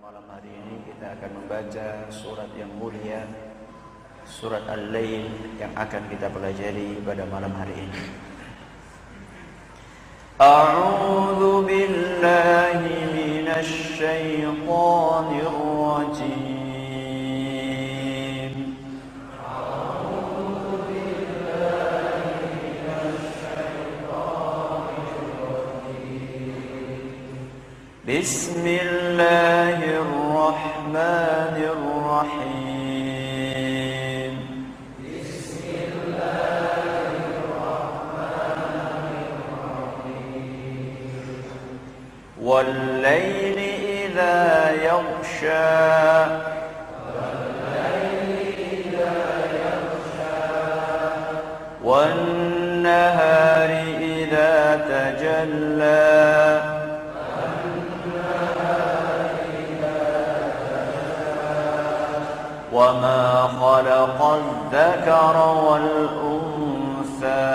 malam hari ini kita akan membaca surat yang mulia, surat Al-Lail yang akan kita pelajari pada malam hari ini. A'udzu billahi minasy syaithanir rajim. Bismillahirrahmanirrahim. Wal-laili idza yaghsha. Wan-nahari idza tajalla. وما خلق الذكر والأنثى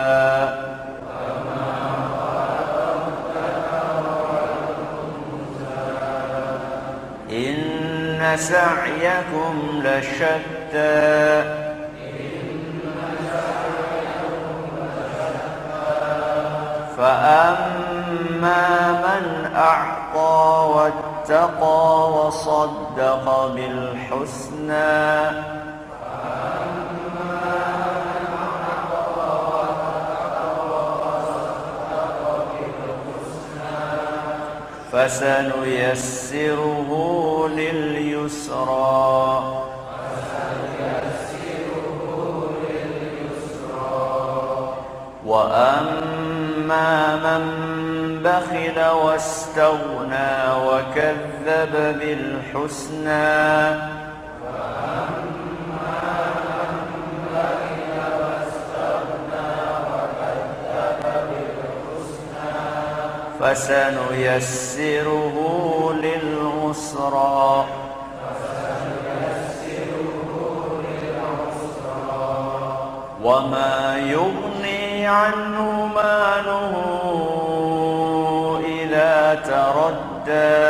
إن سعيكم لشتى فأما من أعطى واتقى وصدق بالحسنى فسنيسره لليسرى وأما من بخل واستغنى وكذب بالحسنى فسنيسره للعسرى وما يغني عنه ماله إذا تردى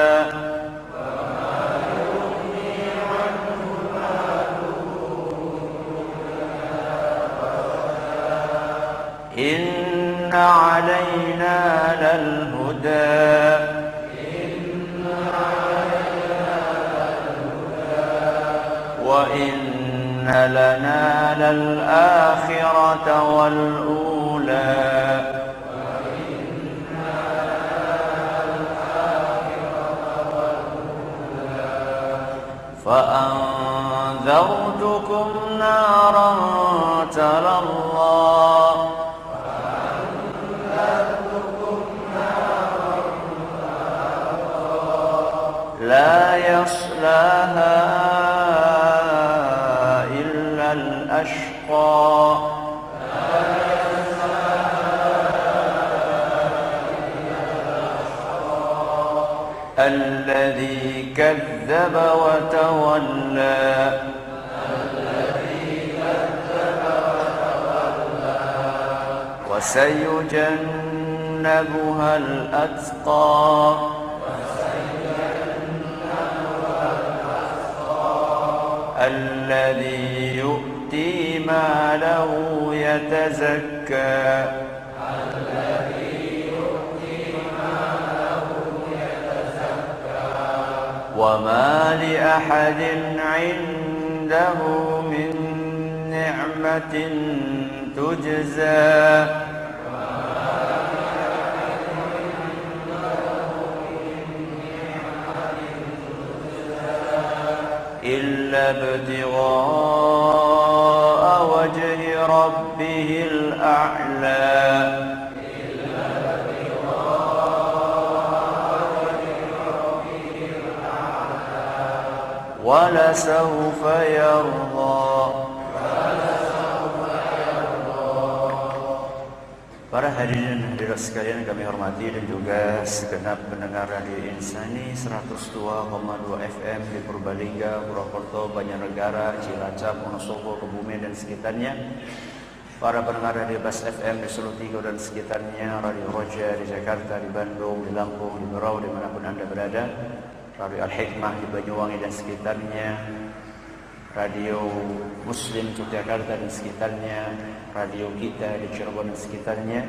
إن علينا للهدى وإن لنا للآخرة والأولى فأنذرتكم نارا تلظى لا يصلاها إلا الأشقى الذي كذب وتولى وسيجنبها الأتقى الذي يؤتي ماله يتزكى وما لأحد عنده من نعمة تجزى إلا ابتغاء وجه ربه الأعلى ولسوف يرضى. Para hadirin hadirat sekalian kami hormati dan juga segenap pendengar Radio Insani 102,2 FM di Purbalingga, Purwokerto, Banjarnegara, Cilacap, Wonosobo, Kebumen dan sekitarnya. Para pendengar Radio Bas FM di Solo Tigo dan sekitarnya, Radio Roja di Jakarta, di Bandung, di Lampung, di Berau, dimanapun Anda berada. Radio Al-Hikmah di Banyuwangi dan sekitarnya, Radio Muslim Yogyakarta dan sekitarnya, radio kita di Cirebon dan sekitarnya,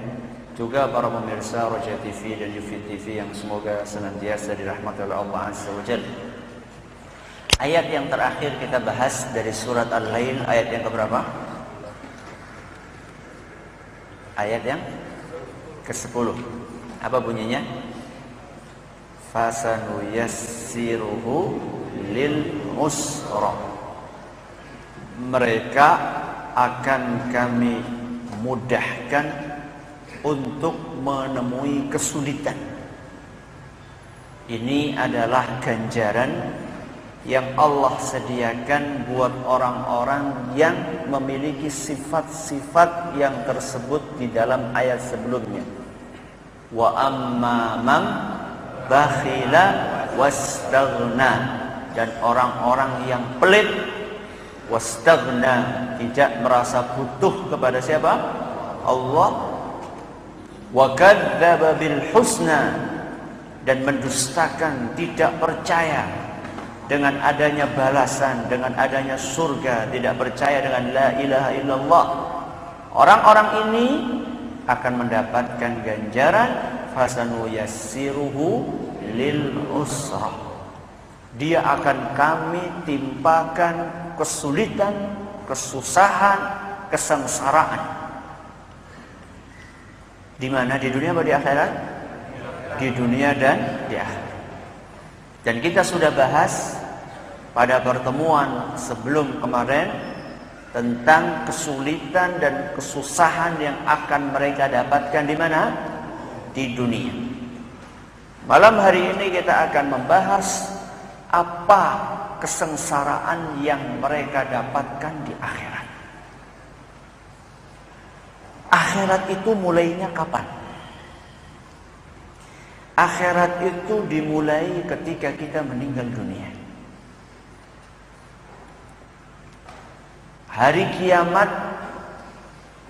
juga para pemirsa Roja TV dan Yufi TV yang semoga senantiasa dirahmati oleh Allah Azza wa Jalla. Ayat yang terakhir kita bahas dari surat Al-Lail, ayat yang keberapa? Ayat yang ke-10. Apa bunyinya? Fasanuyassiruhu lil usra. Mereka akan kami mudahkan untuk menemui kesulitan. Ini adalah ganjaran yang Allah sediakan buat orang-orang yang memiliki sifat-sifat yang tersebut di dalam ayat sebelumnya. Wa amma man bakhila wastaghna, dan orang-orang yang pelit, wastaghna, tidak merasa butuh kepada siapa? Allah. Wa kadzdzaba bil husna, dan mendustakan, tidak percaya dengan adanya balasan, dengan adanya surga, tidak percaya dengan la ilaha illallah. Orang-orang ini akan mendapatkan ganjaran fasanu yassiruhu lil usra. Dia akan kami timpakan kesulitan, kesusahan, kesengsaraan. Di mana? Di dunia atau di akhirat? Di dunia dan di akhirat. Dan kita sudah bahas pada pertemuan sebelum kemarin tentang kesulitan dan kesusahan yang akan mereka dapatkan di mana? Di dunia. Malam hari ini kita akan membahas apa kesengsaraan yang mereka dapatkan di akhirat. Akhirat itu mulainya kapan? Akhirat itu dimulai ketika kita meninggal dunia. Hari kiamat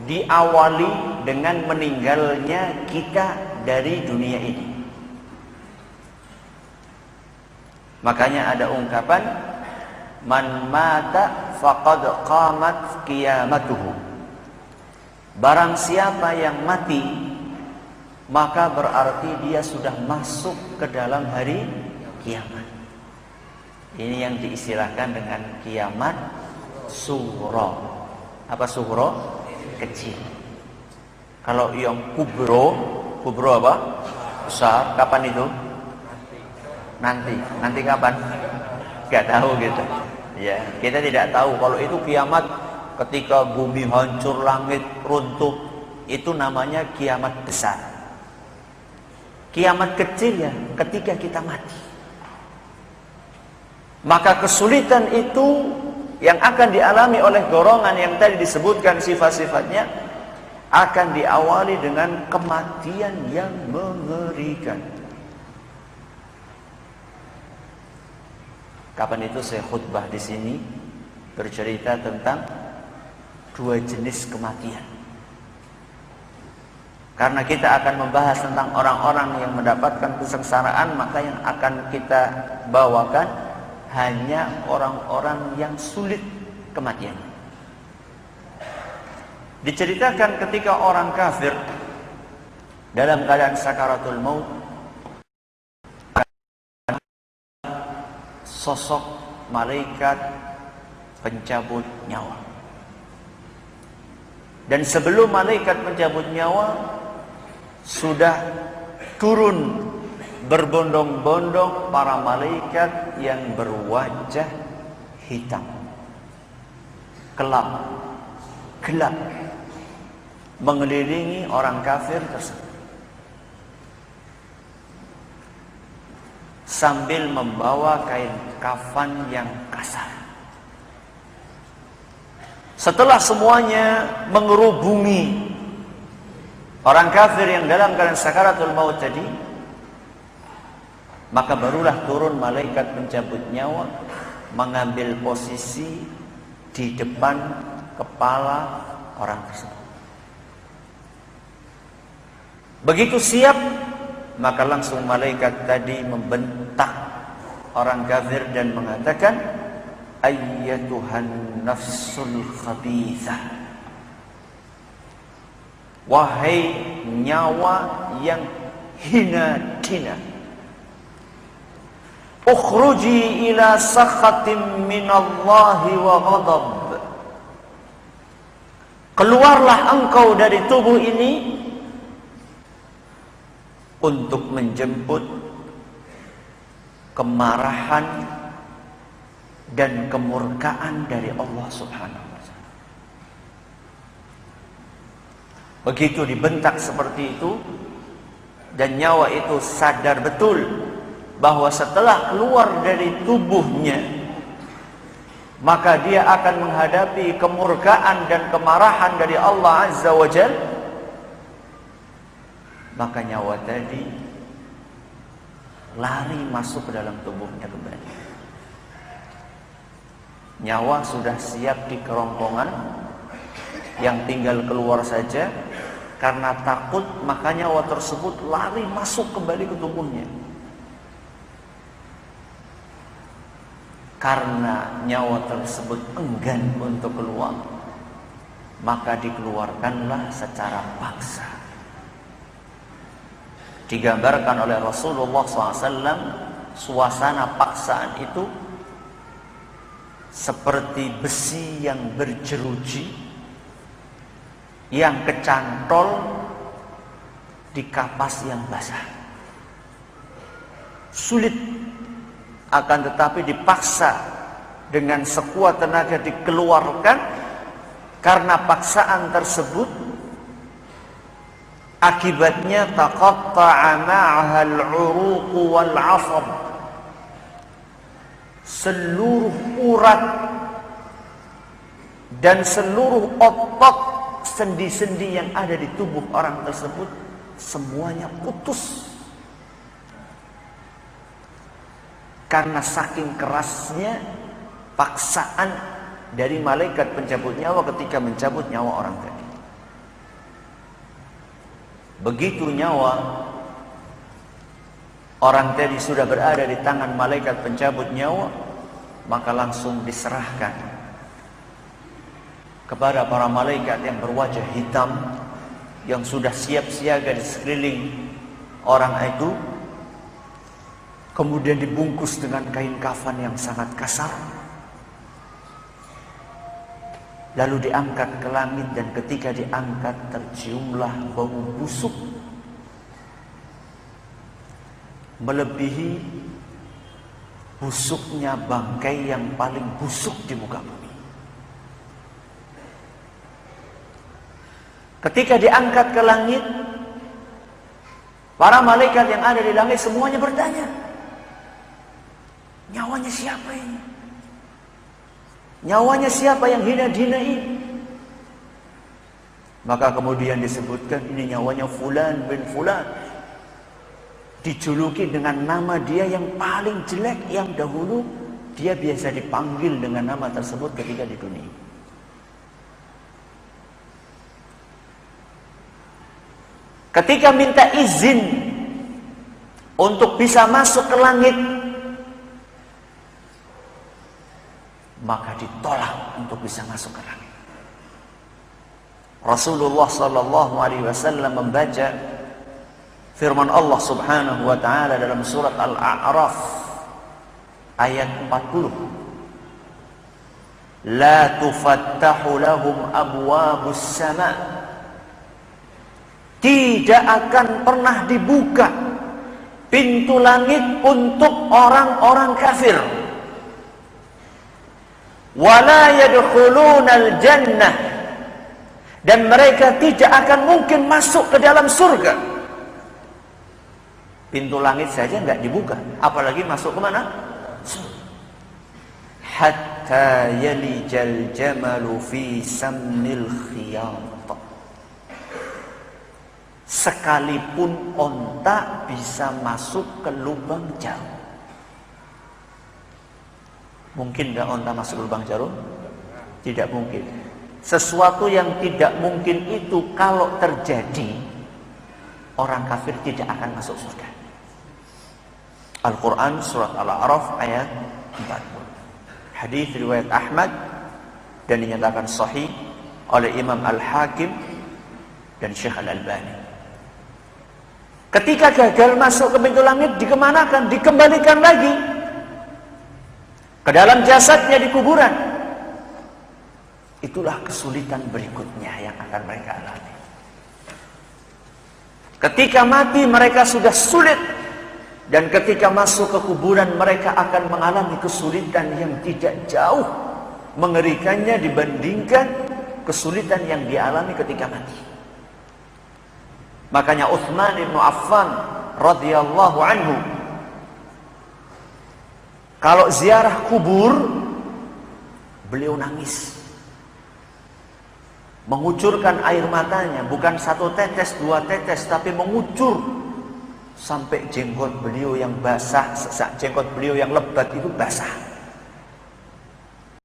diawali dengan meninggalnya kita dari dunia ini. Makanya ada ungkapan, man mata faqad qamat qiyamatuhu. Barang siapa yang mati, maka berarti dia sudah masuk ke dalam hari kiamat. Ini yang diistilahkan dengan kiamat sughra. Apa sughra? Kecil. Kalau yang kubro apa? Besar. Kapan itu? Nanti kapan? Gak tahu gitu. Ya, kita tidak tahu. Kalau itu kiamat ketika bumi hancur, langit runtuh, itu namanya kiamat besar. Kiamat kecil ya ketika kita mati. Maka kesulitan itu yang akan dialami oleh golongan yang tadi disebutkan sifat-sifatnya akan diawali dengan kematian yang mengerikan. Kapan itu saya khutbah di sini bercerita tentang dua jenis kematian. Karena kita akan membahas tentang orang-orang yang mendapatkan kesengsaraan, maka yang akan kita bawakan hanya orang-orang yang sulit kematian. Diceritakan ketika orang kafir dalam keadaan sakaratul maut, sosok malaikat pencabut nyawa. Dan sebelum malaikat pencabut nyawa sudah turun berbondong-bondong para malaikat yang berwajah hitam, kelam, gelap, mengelilingi orang kafir tersebut sambil membawa kain kafan yang kasar. Setelah semuanya mengerubungi orang kafir yang dalam keadaan sakaratul maut tadi, maka barulah turun malaikat pencabut nyawa mengambil posisi di depan kepala orang tersebut. Begitu siap, maka langsung malaikat tadi membentak orang kafir dan mengatakan, ayyatuhan nafsul khabithah, wahai nyawa yang hina dina, ukhruji ila sakhatim minallahi wa ghadab, keluarlah engkau dari tubuh ini untuk menjemput kemarahan dan kemurkaan dari Allah Subhanahu wa ta'ala. Begitu dibentak seperti itu, dan nyawa itu sadar betul bahwa setelah keluar dari tubuhnya, maka dia akan menghadapi kemurkaan dan kemarahan dari Allah Azza wa Jalla. Maka nyawa tadi lari masuk ke dalam tubuhnya kembali. Nyawa sudah siap di kerongkongan, yang tinggal keluar saja. Karena takut, maka nyawa tersebut lari masuk kembali ke tubuhnya. Karena nyawa tersebut enggan untuk keluar, maka dikeluarkanlah secara paksa. Digambarkan oleh Rasulullah SAW, suasana paksaan itu seperti besi yang berjeruji, yang kecantol di kapas yang basah. Sulit, akan tetapi dipaksa dengan sekuat tenaga dikeluarkan. Karena paksaan tersebut, akibatnya taqatta'a ma'ahal 'uruq wal 'asab, seluruh urat dan seluruh otot, sendi-sendi yang ada di tubuh orang tersebut semuanya putus. Karena saking kerasnya paksaan dari malaikat pencabut nyawa ketika mencabut nyawa orang tadi. Begitu nyawa orang tadi sudah berada di tangan malaikat pencabut nyawa, maka langsung diserahkan kepada para malaikat yang berwajah hitam, yang sudah siap siaga di sekeliling orang itu. Kemudian dibungkus dengan kain kafan yang sangat kasar, lalu diangkat ke langit. Dan ketika diangkat, terciumlah bau busuk melebihi busuknya bangkai yang paling busuk di muka bumi. Ketika diangkat ke langit, para malaikat yang ada di langit semuanya bertanya, nyawanya siapa ini? Nyawanya siapa yang hina-hina ini? Maka kemudian disebutkan, ini nyawanya Fulan bin Fulan. Dijuluki dengan nama dia yang paling jelek, yang dahulu dia biasa dipanggil dengan nama tersebut ketika di dunia. Ketika minta izin untuk bisa masuk ke langit, maka ditolak untuk bisa masuk ke langit. Rasulullah sallallahu alaihi wasallam membaca firman Allah Subhanahu wa taala dalam surat Al-A'raf ayat 40. La tufattahu lahum abwabus sama'. Tidak akan pernah dibuka pintu langit untuk orang-orang kafir. Wala yadkhulunal jannah, dan mereka tidak akan mungkin masuk ke dalam surga. Pintu langit saja enggak dibuka, apalagi masuk ke mana? Hatta yalijal jamalu fi sammil khiyat. Sekalipun onta bisa masuk ke lubang jarum. Mungkin enggak onta masuk ke lubang jarum? Tidak mungkin. Sesuatu yang tidak mungkin itu kalau terjadi, orang kafir tidak akan masuk surga. Al-Quran surat Al-A'raf ayat 40. Hadis riwayat Ahmad dan dinyatakan sahih oleh Imam Al-Hakim dan Syekh Al-Albani. Ketika gagal masuk ke pintu langit, dikemanakan? Dikembalikan lagi ke dalam jasadnya di kuburan. Itulah kesulitan berikutnya yang akan mereka alami. Ketika mati mereka sudah sulit, dan ketika masuk ke kuburan mereka akan mengalami kesulitan yang tidak jauh mengerikannya dibandingkan kesulitan yang dialami ketika mati. Makanya Utsman bin Affan radhiyallahu anhu kalau ziarah kubur beliau nangis, mengucurkan air matanya, bukan satu tetes, dua tetes, tapi mengucur sampai jenggot beliau yang basah, jenggot beliau yang lebat itu basah.